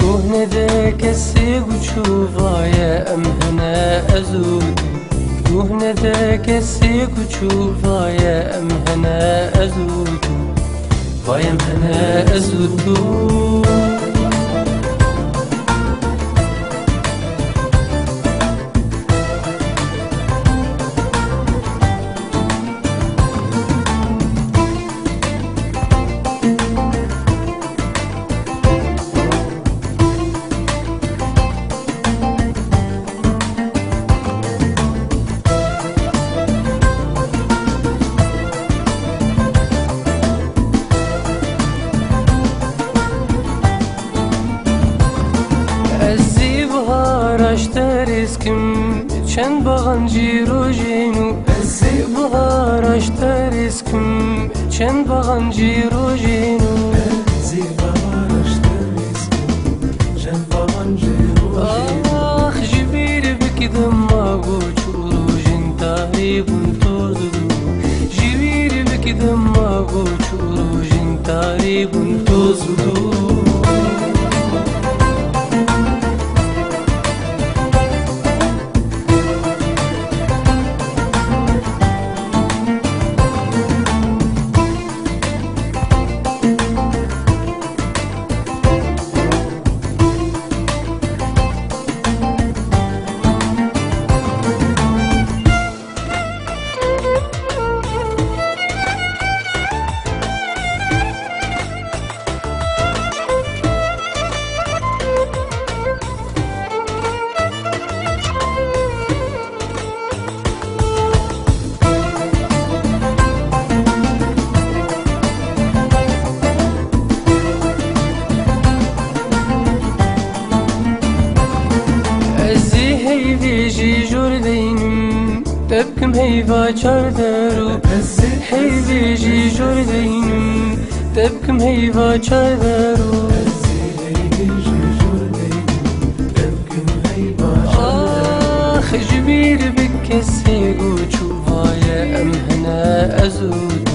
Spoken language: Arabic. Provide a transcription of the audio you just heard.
قهنا ذاك السيق وتشوفها يا أم هنا أزود. قهنا ذاك السيق وتشوفها يا أم هنا أزود. يا أم هنا أزود. اشتريسكم چند باغنجی روژینو ازی بهار اشتريسكم چند باغنجی روژینو ازی بهار اشتريسكم چند باغنجی روژینو آخ جبیر بکدم ماغو چوروژین تاریبون توزدو جبیر بکدم ماغو چوروژین تاریبون توزدو هيفيجي جوردينم تبكم هيفا چاردارو هيفيجي جوردينم تبكم هيفا چاردارو آخ جبير بك السيقو تشوفها يا أم هنا أزود.